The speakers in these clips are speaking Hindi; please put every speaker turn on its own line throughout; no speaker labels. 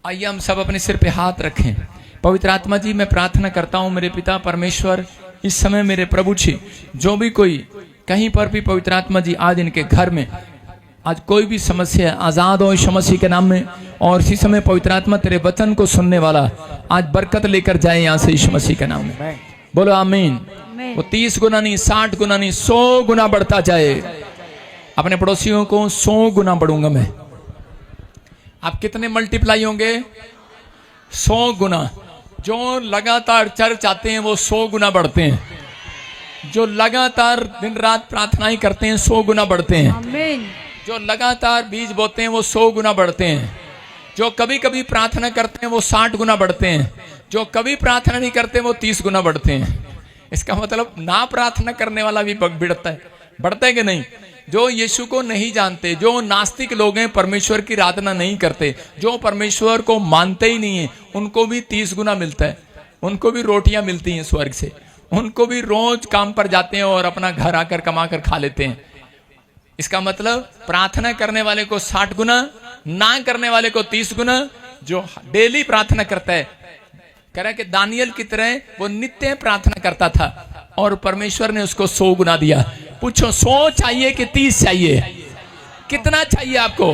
आइए हम सब अपने सिर पे हाथ रखें। पवित्र आत्मा जी, मैं प्रार्थना करता हूँ मेरे पिता परमेश्वर, इस समय मेरे प्रभु जी, जो भी कोई कहीं पर भी पवित्र आत्मा जी आज इनके घर में आज कोई भी समस्या आजाद हो यीशु मसीह के नाम में। और इसी समय पवित्र आत्मा तेरे वचन को सुनने वाला आज बरकत लेकर जाए यहाँ से यीशु मसीह के नाम में। बोलो आमीन। वो 30 गुना नहीं, 60 गुना नहीं, 100 गुना बढ़ता जाए। अपने पड़ोसियों को 100 गुना बढ़ूंगा मैं। आप कितने मल्टीप्लाई होंगे? 100 गुना। जो लगातार चर्च आते हैं वो 100 गुना बढ़ते हैं। जो लगातार दिन रात प्रार्थनाएं करते हैं 100 गुना बढ़ते हैं।
आमीन।
जो लगातार बीज बोते हैं वो 100 गुना बढ़ते हैं। जो कभी कभी प्रार्थना करते हैं वो 60 गुना बढ़ते हैं। जो कभी प्रार्थना नहीं करते वो 30 गुना बढ़ते हैं। इसका मतलब ना प्रार्थना करने वाला भी बढ़ता है कि नहीं? जो यीशु को नहीं जानते, जो नास्तिक लोग हैं, परमेश्वर की आराधना नहीं करते, जो परमेश्वर को मानते ही नहीं है, उनको भी 30 गुना मिलता है। उनको भी रोटियां मिलती हैं स्वर्ग से। उनको भी रोज काम पर जाते हैं और अपना घर आकर कमा कर खा लेते हैं। इसका मतलब प्रार्थना करने वाले को 60 गुना, ना करने वाले को 30 गुना। जो डेली प्रार्थना करता है, कह रहा है कि दानियल की तरह वो नित्य प्रार्थना करता था और परमेश्वर ने उसको 100 गुना दिया। पूछो 100 चाहिए कि 30 चाहिए? कितना चाहिए आपको?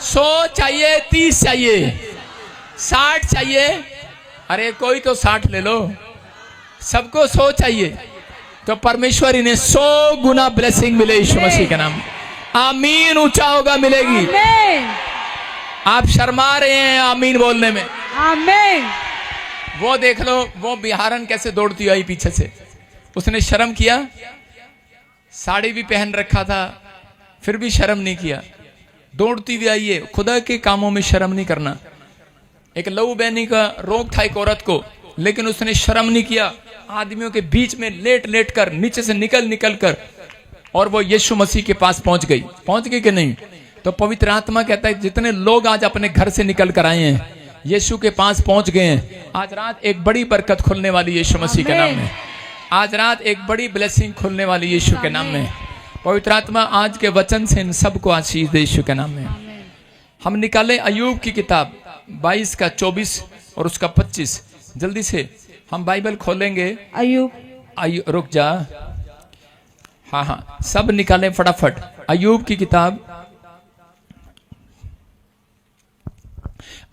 100 चाहिए, 30 चाहिए, 60 चाहिए? अरे कोई तो 60 ले लो। सबको 100 चाहिए तो परमेश्वर इन्हें 100 गुना ब्लेसिंग मिले यीशु मसीह के नाम। आमीन। ऊंचा होगा मिलेगी। आप शर्मा रहे हैं आमीन बोलने में।
आमीन।
वो देख लो, वो बिहारन कैसे दौड़ती आई पीछे से। उसने शर्म किया, साड़ी भी पहन रखा था, फिर भी शर्म नहीं किया, दौड़ती भी आई है। खुदा के कामों में शर्म नहीं करना। एक लहू बहनी का रोग था एक औरत को, लेकिन उसने शर्म नहीं किया। आदमियों के बीच में लेट लेट कर, नीचे से निकल कर, और वो यीशु मसीह के पास पहुंच गई कि नहीं? तो पवित्र आत्मा कहता है जितने लोग आज अपने घर से निकल कर आए हैं, यीशु के पास पहुंच गए हैं, आज रात एक बड़ी बरकत खुलने वाली यीशु मसीह के नाम में। आज रात एक बड़ी ब्लेसिंग खुलने वाली यीशु के नाम में। पवित्र आत्मा आज के वचन से इन सबको आशीष दे यीशु के नाम में। हम निकाले अय्यूब की किताब 22 का 24 और उसका 25। जल्दी से हम बाइबल खोलेंगे। अय्यूब रुक जा। हाँ, सब निकालें फटाफट। अय्यूब की किताब।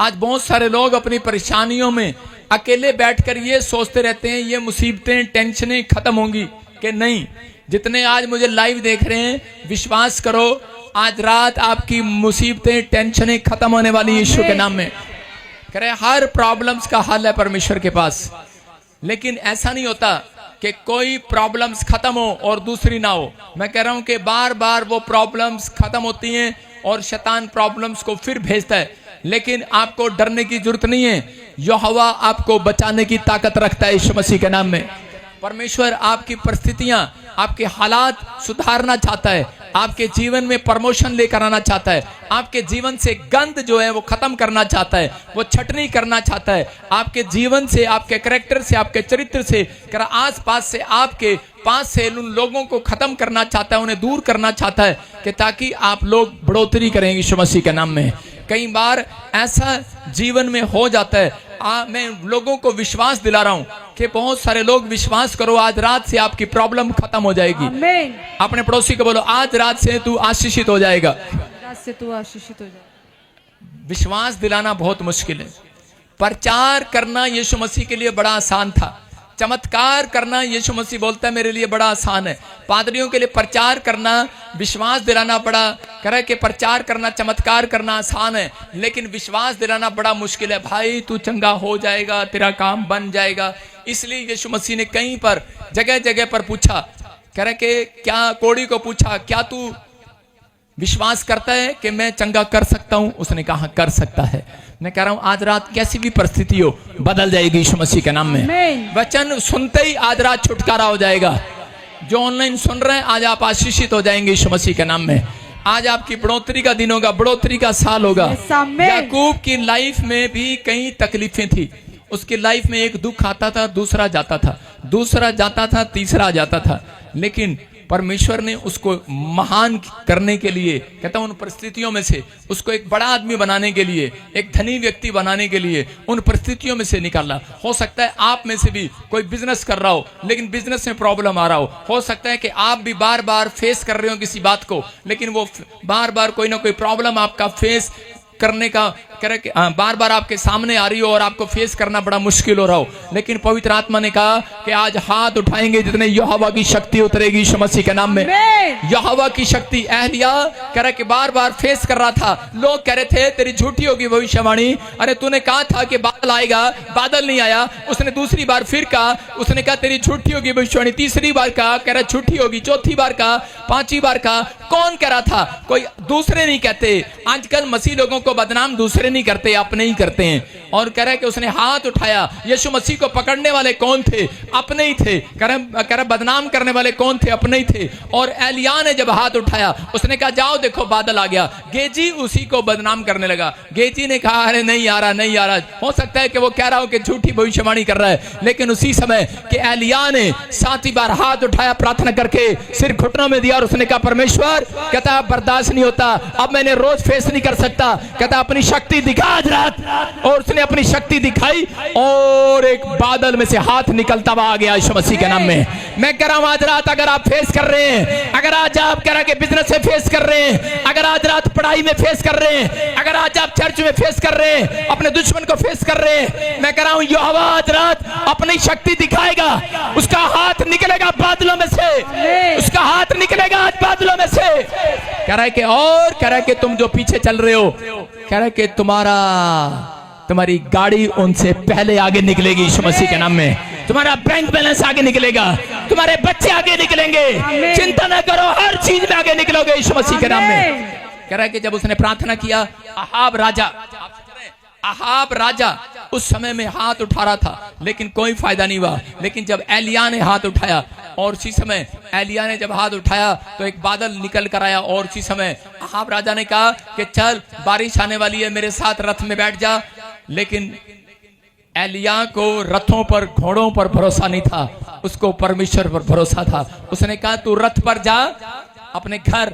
आज बहुत सारे लोग अपनी परेशानियों में अकेले बैठकर ये सोचते रहते हैं ये मुसीबतें, टेंशनें खत्म होंगी कि नहीं। जितने आज मुझे लाइव देख रहे हैं, विश्वास करो आज रात आपकी मुसीबतें, टेंशनें खत्म होने वाली यीशु के नाम में। कह रहे हर प्रॉब्लम्स का हल है परमेश्वर के पास। लेकिन ऐसा नहीं होता कि कोई प्रॉब्लम्स खत्म हो और दूसरी ना हो। मैं कह रहा हूं कि बार बार वो प्रॉब्लम्स खत्म होती हैं और शैतान प्रॉब्लम्स को फिर भेजता है। लेकिन आपको डरने की जरूरत नहीं है। यहोवा आपको बचाने की ताकत रखता है यीशु मसीह के नाम में। परमेश्वर आपकी परिस्थितियां, आपके हालात सुधारना चाहता है। आपके जीवन में प्रमोशन लेकर आना चाहता है। आपके जीवन से गंद जो है वो खत्म करना चाहता है, वो छटनी करना चाहता है। आपके जीवन से, आपके कैरेक्टर से, आपके चरित्र से, आस पास से, आपके पास से उन लोगों को खत्म करना चाहता है, उन्हें दूर करना चाहता है कि ताकि आप लोग बढ़ोतरी करेंगे यीशु मसीह के नाम में। कई बार ऐसा जीवन में हो जाता है। मैं लोगों को विश्वास दिला रहा हूं कि बहुत सारे लोग विश्वास करो, आज रात से आपकी प्रॉब्लम खत्म हो जाएगी। अपने पड़ोसी को बोलो आज रात से तू आशीषित हो जाएगा।
रात से तू आशीषित हो जाएगा।
विश्वास दिलाना बहुत मुश्किल है। प्रचार करना यीशु मसीह के लिए बड़ा आसान था। चमत्कार करना यीशु मसीह बोलता है मेरे लिए बड़ा आसान है। पादरियों के लिए प्रचार करना, विश्वास दिलाना बड़ा, कह रहा है कि प्रचार करना, चमत्कार करना आसान है, लेकिन विश्वास दिलाना बड़ा मुश्किल है। भाई तू चंगा हो जाएगा, तेरा काम बन जाएगा। इसलिए यीशु मसीह ने कहीं पर जगह जगह पर पूछा, कह रहा कि क्या, कोड़ी को पूछा क्या तू विश्वास करता है कि मैं चंगा कर सकता हूं? उसने कहा कर सकता है। मैं कह रहा हूं आज रात कैसी भी परिस्थिति हो बदल जाएगी यीशु मसीह के नाम में। वचन सुनते ही आज रात छुटकारा हो जाएगा। जो ऑनलाइन सुन रहे हैं आज आप आशीषित हो जाएंगे यीशु मसीह के नाम में। आज आपकी बढ़ोतरी का दिन होगा, बढ़ोतरी का साल होगा। याकूब की लाइफ में भी कई तकलीफें थी। उसकी लाइफ में एक दुख आता था, दूसरा जाता था, दूसरा जाता था, तीसरा जाता था, लेकिन परमेश्वर ने उसको महान करने के लिए, कहता उन परिस्थितियों में से उसको एक बड़ा आदमी बनाने के लिए, एक धनी व्यक्ति बनाने के लिए उन परिस्थितियों में से निकाला। हो सकता है आप में से भी कोई बिजनेस कर रहा हो लेकिन बिजनेस में प्रॉब्लम आ रहा हो सकता है कि आप भी बार बार फेस कर रहे हो किसी बात को, लेकिन वो बार बार कोई ना कोई प्रॉब्लम आपका फेस करने का बार बार आपके सामने आ रही हो और आपको फेस करना बड़ा मुश्किल हो रहा हो, लेकिन पवित्र आत्मा ने कहा कि आज हाथ उठाएंगे जितने यहोवा की शक्ति उतरेगी यीशु मसीह के नाम में। यहोवा की शक्ति एहलिया कह रहा कि बार बार फेस कर रहा था, लोग कह रहे थे तेरी झूठी होगी भविष्यवाणी, अरे तूने कहा था कि बादल आएगा, बादल नहीं आया। उसने दूसरी बार फिर कहा, उसने कहा तेरी झूठी होगी भविष्यवाणी, तीसरी बार कहा, कह रहा झूठी होगी, चौथी बार कहा, पांचवी बार कहा। कौन कह रहा था? कोई दूसरे नहीं कहते। आजकल मसीह लोगों को बदनाम दूसरे नहीं करते, अपने ही करते हैं। और कह रहा है कि उसने हाथ उठाया। यीशु मसीह को पकड़ने वाले कौन थे? अपने ही थे। कह रहा बदनाम करने वाले कौन थे? अपने ही थे। और एलिया ने जब हाथ उठाया उसने कहा जाओ देखो बादल आ गया। गेजी उसी को बदनाम करने लगा। गेजी ने कहा अरे नहीं आ रहा, नहीं आ रहा। हो सकता है कि वो कह रहा हो कि झूठी भविष्यवाणी कर रहा है, लेकिन उसी समय कि एलिया ने 7वीं बार हाथ उठाया, प्रार्थना करके सिर घुटनों में दिया और उसने कहा परमेश्वर, कहता बर्दाश्त नहीं होता, अब मैंने रोज फेस नहीं कर सकता, कहता अपनी शक्ति दिखा आज रात। और उसने अपनी शक्ति दिखाई और एक बादल में से हाथ निकलता हुआ आ गया यीशु मसीह के नाम में। मैं कह रहा हूं आज रात अगर आप फेस कर रहे हैं, अगर आज आप कह रहे हैं बिजनेस से फेस कर रहे हैं, अगर आज रात पढ़ाई में फेस कर रहे हैं, अगर आज आप चर्च में फेस कर रहे हैं, अपने दुश्मन को फेस कर रहे हैं, मैं कह रहा हूं यहोवा आज रात अपनी शक्ति दिखाएगा। उसका हाथ निकलेगा बादलों में से, उसका हाथ निकलेगा आज बादलों में से। कह रहा है कि और कह रहा है कि तुम जो पीछे चल रहे हो, कह रहा है कि तुम्हारी गाड़ी उनसे पहले आगे निकलेगी यीशु मसीह के नाम में। तुम्हारा बैंक बैलेंस आगे निकलेगा, तुम्हारे बच्चे आगे निकलेंगे, चिंता न करो, हर चीज में आगे निकलोगे यीशु मसीह के नाम में। कह रहा है कि जब उसने प्रार्थना किया, अहाब राजा उस समय में हाथ उठा रहा था लेकिन कोई फायदा नहीं हुआ। लेकिन जब एलिया ने हाथ उठाया और उसी समय एलिया ने जब हाथ उठाया तो एक बादल निकल कर आया और उसी समय अहाब राजा ने कहा कि चल बारिश आने वाली है, मेरे साथ रथ में बैठ जा। लेकिन एलिया को रथों पर घोड़ों पर भरोसा नहीं था, उसको परमेश्वर पर भरोसा था। उसने कहा तू रथ पर जा अपने घर,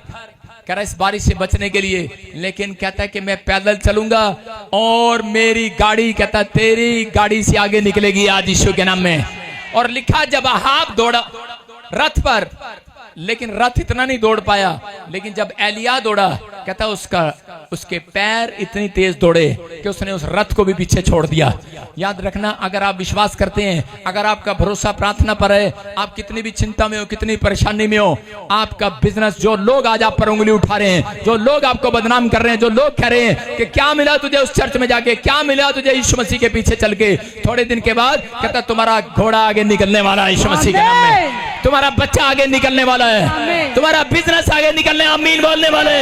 कह रहा इस बारिश से बचने के लिए, लेकिन कहता है कि मैं पैदल चलूंगा और मेरी गाड़ी कहता तेरी गाड़ी से आगे निकलेगी आज यीशु के नाम में। और लिखा जब अहाब दौड़ा रथ पर, लेकिन रथ इतना नहीं दौड़ पाया, लेकिन जब एलिया दौड़ा कहता उसके पैर इतनी तेज दौड़े कि उसने उस रथ को भी पीछे छोड़ दिया। याद रखना, अगर आप विश्वास करते हैं, अगर आपका भरोसा प्रार्थना पर है, आप कितनी भी चिंता में हो, कितनी परेशानी में हो, आपका बिजनेस, जो लोग आज आप पर उंगली उठा रहे हैं, जो लोग आपको बदनाम कर रहे हैं, जो लोग कह रहे हैं कि क्या मिला तुझे उस चर्च में जाके, क्या मिला तुझे यीशु मसीह के पीछे चल के, थोड़े दिन के बाद कहता तुम्हारा घोड़ा आगे निकलने वाला है यीशु मसीह के नाम में, तुम्हारा बच्चा आगे निकलने वाला है, तुम्हारा बिजनेस आगे निकलने, आमीन बोलने वाले,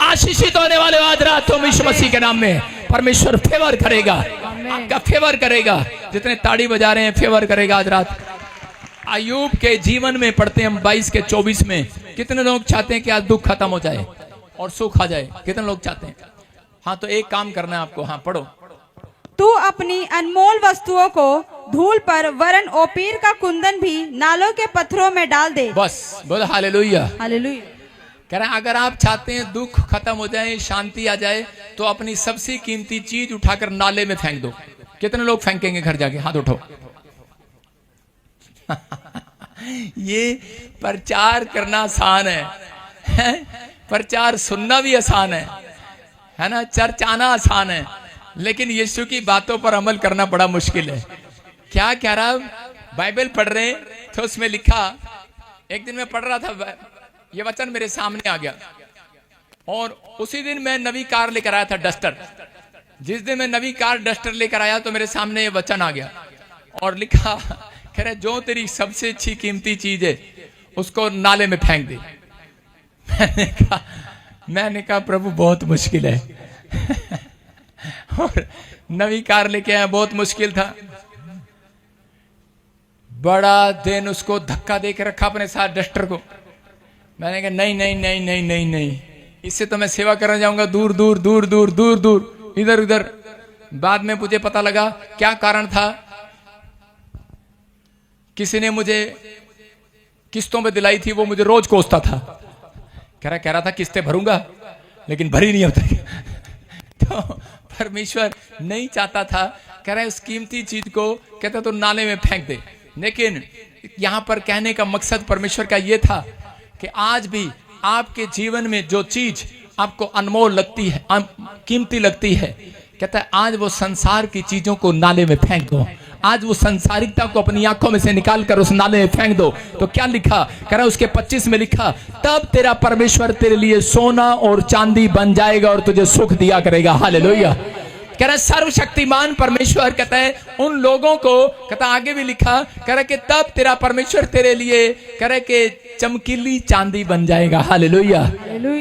आशीषित होने वाले आज रात तुम यीशु मसीह के नाम में। परमेश्वर फेवर करेगा, आपका फेवर करेगा। जितने ताड़ी बजा रहे हैं फेवर करेगा आज रात। अय्यूब के जीवन में पढ़ते हैं हम 22 के 24 में, कितने लोग चाहते हैं कि आज दुख खत्म हो जाए और सुख आ जाए? कितने लोग चाहते हैं? हाँ, तो एक काम करना है आपको। हाँ पढ़ो।
तू अपनी अनमोल वस्तुओं को धूल पर वरन ओपीर का कुंदन भी नालों के पत्थरों में डाल दे।
बस बोलो हालेलुया,
हालेलुया।
कह रहे हैं अगर आप चाहते हैं दुख खत्म हो जाए, शांति आ जाए, तो अपनी सबसे कीमती चीज उठाकर नाले में फेंक दो। कितने लोग फेंकेंगे घर जाके? हाथ उठो। ये प्रचार करना आसान है, प्रचार सुनना भी आसान है ना, चर्च आना आसान है, लेकिन यीशु की बातों पर अमल करना बड़ा मुश्किल है। क्या कह रहा, बाइबल पढ़ रहे तो उसमें लिखा, एक दिन मैं पढ़ रहा था, ये वचन मेरे सामने आ गया और उसी दिन मैं नवी कार लेकर आया था, डस्टर। जिस दिन मैं नवी कार डस्टर लेकर आया तो मेरे सामने ये वचन आ गया और लिखा, कह रहे जो तेरी सबसे अच्छी कीमती चीज है उसको नाले में फेंक दे। मैंने कहा प्रभु बहुत मुश्किल है। और नवी कार लेके आया, बहुत मुश्किल था, बड़ा दिन उसको धक्का देकर रखा अपने साथ डस्टर को। मैंने कहा नहीं नहीं नहीं नहीं नहीं नहीं, इससे तो मैं सेवा करने जाऊंगा दूर दूर दूर दूर दूर दूर, इधर उधर। बाद में मुझे पता लगा क्या कारण था। किस्तों में दिलाई थी, वो मुझे रोज कोसता था। कह रहा था किस्तें भरूंगा, लेकिन भरी नहीं अब तक। तो परमेश्वर नहीं चाहता था, कह रहा है उस कीमती चीज को कहता तो नाले में फेंक दे। लेकिन यहां पर कहने का मकसद परमेश्वर का यह था कि आज भी आपके जीवन में जो चीज आपको अनमोल लगती है, कीमती लगती है, कहता है आज वो संसार की चीजों को नाले में फेंक दो। आज वो संसारिकता को अपनी आंखों में से निकाल कर उस नाले में फेंक दो। तो क्या लिखा, कह रहा है उसके 25 में लिखा, तब तेरा परमेश्वर तेरे लिए सोना और चांदी बन जाएगा और तुझे सुख दिया करेगा। हालेलुया। कह रहा है सर्वशक्तिमान परमेश्वर कहता है उन लोगों को, कहता आगे भी लिखा, कह रहा है कि तब तेरा परमेश्वर तेरे लिए, कह रहा है कि चमकीली चांदी बन जाएगा। हालेलुया।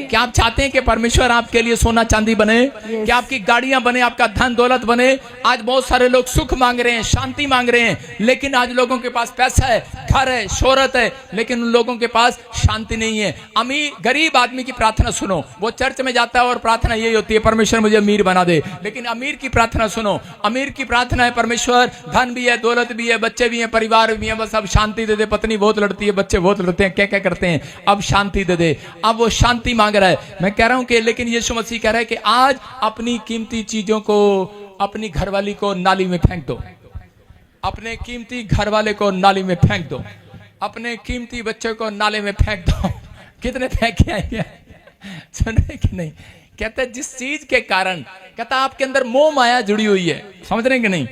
क्या आप चाहते हैं कि परमेश्वर आपके लिए सोना चांदी बने? क्या आपकी गाड़ियां बने, आपका धन दौलत बने? आज बहुत सारे लोग सुख मांग रहे हैं, शांति मांग रहे हैं, लेकिन आज लोगों के पास पैसा है, घर है, शोहरत है, लेकिन उन लोगों के पास शांति नहीं है। अमीर गरीब आदमी की प्रार्थना सुनो, वो चर्च में जाता है और प्रार्थना यही होती है, परमेश्वर मुझे अमीर बना दे। लेकिन अमीर की प्रार्थना सुनो, अमीर की प्रार्थना है, परमेश्वर धन भी है, दौलत भी है, बच्चे भी हैं, परिवार भी है, बस अब शांति दे दे। पत्नी बहुत लड़ती है, बच्चे बहुत लड़ते हैं, क्या करते हैं, अब शांति दे दे। अब वो शांति मांग रहा है। मैं कह रहा हूं कि लेकिन यीशु मसीह कह रहा है कि आज अपनी कीमती चीजों को, अपनी घरवाली को नाली में फेंक दो, अपने कीमती घरवाले को नाली में फेंक दो, अपने कीमती बच्चों को नाले में फेंक दो। कितने फेंक के आएंगे, सुन रहे कि नहीं? कहता है जिस चीज के कारण, कहता आपके अंदर मोह माया जुड़ी हुई है, समझ रहे कि नहीं?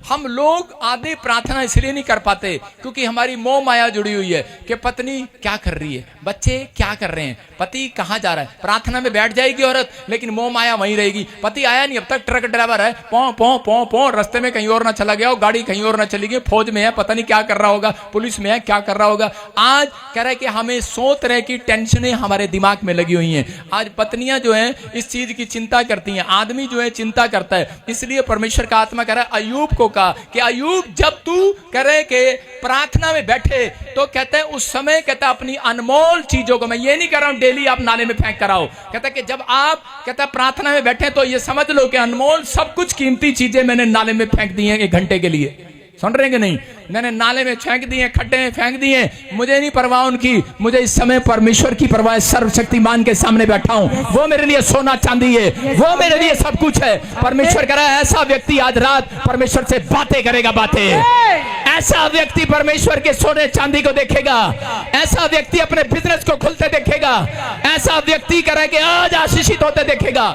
हम लोग आधे प्रार्थना इसलिए नहीं कर पाते क्योंकि हमारी मोह माया जुड़ी हुई है कि पत्नी क्या कर रही है, बच्चे क्या कर रहे हैं, पति कहाँ जा रहा है। प्रार्थना में बैठ जाएगी औरत, लेकिन मोह माया वहीं रहेगी। पति आया नहीं अब तक, ट्रक ड्राइवर है, पौ पौ पौ पौ, रास्ते में कहीं और ना चला गया हो, गाड़ी कहीं और ना चली गई, फौज में है, पता नहीं क्या कर रहा होगा, पुलिस में है, क्या कर रहा होगा। आज कह रहा है कि हमें 100 तरह की टेंशनें हमारे दिमाग में लगी हुई हैं। आज पत्नियां जो है इस चीज की चिंता करती हैं, आदमी जो है चिंता करता है। इसलिए परमेश्वर का आत्मा कह रहा है अय्यूब को कहा कि अय्यूब जब तू करे के प्रार्थना में बैठे तो कहते हैं उस समय, कहता अपनी अनमोल चीजों को, मैं ये नहीं कर रहा हूं डेली आप नाले में फेंक कर आओ, कहता कि जब आप, कहता प्रार्थना में बैठे तो ये समझ लो कि अनमोल सब कुछ कीमती चीजें मैंने नाले में फेंक दी हैं 1 घंटे के लिए। सुन रहे कि नहीं? मैंने नाले में फेंक दिए, खड्डे में फेंक दिए, मुझे नहीं परवाह उनकी, मुझे इस समय परमेश्वर की परवाह है। सर्वशक्तिमान के सामने बैठा हूं, वो मेरे लिए सोना चांदी है, वो मेरे लिए सब कुछ है। परमेश्वर कह रहा है ऐसा व्यक्ति आज रात परमेश्वर से बातें करेगा, बातें। ऐसा व्यक्ति परमेश्वर के सोने चांदी को देखेगा, ऐसा व्यक्ति अपने बिजनेस को खुलते देखेगा, ऐसा व्यक्ति कह रहा है कि आज आशीषित होते देखेगा।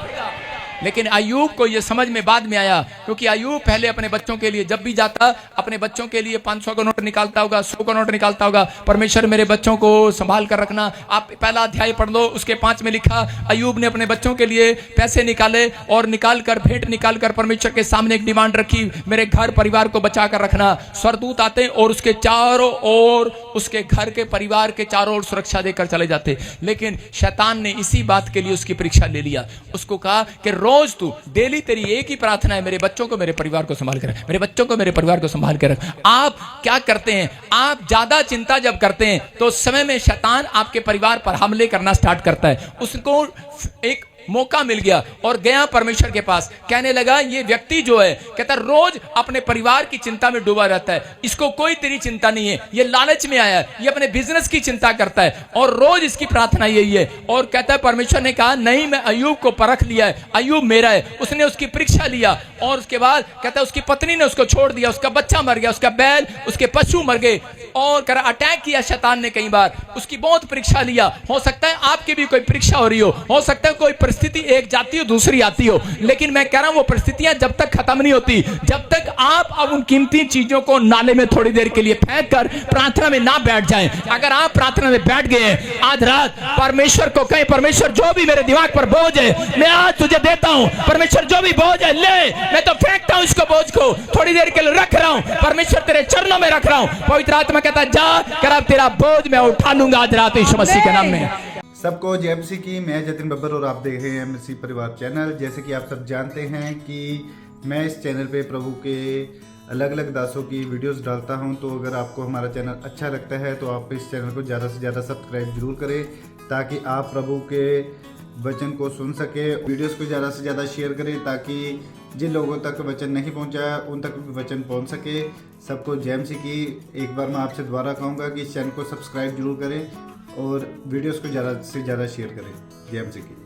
लेकिन अय्यूब को यह समझ में बाद में आया, क्योंकि अय्यूब पहले अपने बच्चों के लिए जब भी जाता, अपने बच्चों के लिए 500 का नोट निकालता होगा, 100 का नोट निकालता होगा, परमेश्वर मेरे बच्चों को संभाल कर रखना। आप पहला अध्याय पढ़ लो, उसके 5 में लिखा अय्यूब ने अपने बच्चों के लिए पैसे निकाले और निकाल कर, भेंट निकाल कर परमेश्वर के सामने एक डिमांड रखी, मेरे घर परिवार को बचा कर रखना। स्वर्गदूत आते और उसके चारों ओर, उसके घर के परिवार के चारों ओर सुरक्षा देकर चले जाते। लेकिन शैतान ने इसी बात के लिए उसकी परीक्षा ले लिया। उसको कहा कि रोज तू, डेली तेरी एक ही प्रार्थना है, मेरे बच्चों को, मेरे परिवार को संभाल कर रख, मेरे बच्चों को, मेरे परिवार को संभाल कर रख। आप क्या करते हैं? आप ज्यादा चिंता जब करते हैं तो उस समय में शैतान आपके परिवार पर हमले करना स्टार्ट करता है। उसको एक मौका मिल गया और गया परमेश्वर के पास, कहने लगा ये व्यक्ति जो है, कहता रोज अपने परिवार की चिंता में डूबा रहता है, इसको कोई तेरी चिंता नहीं है, ये लालच में आया है, ये अपने बिजनेस की चिंता करता है और रोज इसकी प्रार्थना यही है। और कहता है परमेश्वर ने कहा नहीं, मैं अय्यूब को परख लिया है, अय्यूब मेरा है। उसने उसकी परीक्षा लिया और उसके बाद कहता है उसकी पत्नी ने उसको छोड़ दिया, उसका बच्चा मर गया, उसका बैल, उसके पशु मर गए और कर अटैक किया शैतान ने कई बार, उसकी बहुत परीक्षा लिया। हो सकता है आपकी भी कोई परीक्षा हो रही हो सकता है कोई परिस्थिति एक जाती हो दूसरी आती हो, लेकिन मैं कह रहा हूं वो परिस्थितियां जब तक खत्म नहीं होती, जब तक आप अब उन कीमती चीजों को नाले में थोड़ी देर के लिए फेंक कर प्रार्थना में ना बैठ जाएं। अगर आप प्रार्थना में बैठ गए आज रात, परमेश्वर को कहें परमेश्वर जो भी मेरे दिमाग पर बोझ है मैं आज तुझे देता हूं, परमेश्वर जो भी बोझ है ले, मैं तो फेंकता हूं इसको, बोझ को थोड़ी देर के लिए रख रहा हूं, परमेश्वर तेरे चरणों में रख रहा हूं। पवित्र आत्मा कहता जा कर अब तेरा बोझ मैं उठा लूंगा आज रात यीशु मसीह के नाम में।
सबको जय मसीह की। मैं जतिन बब्बर और आप देख रहे हैं मसीह परिवार चैनल। जैसे कि आप सब जानते हैं कि मैं इस चैनल पे प्रभु के अलग अलग दासों की वीडियोस डालता हूं, तो अगर आपको हमारा चैनल अच्छा लगता है तो आप इस चैनल को ज़्यादा से ज़्यादा सब्सक्राइब जरूर करें, ताकि आप प्रभु के वचन को सुन सके। वीडियोस को ज़्यादा से ज़्यादा शेयर करें ताकि जिन लोगों तक वचन नहीं पहुंचा उन तक भी वचन पहुंच सके। सबको जय मसीह की। एक बार मैं आपसे दोबारा कहूँगा कि इस चैनल को सब्सक्राइब जरूर करें और वीडियोस को ज़्यादा से ज़्यादा शेयर करें। जय मसीह की।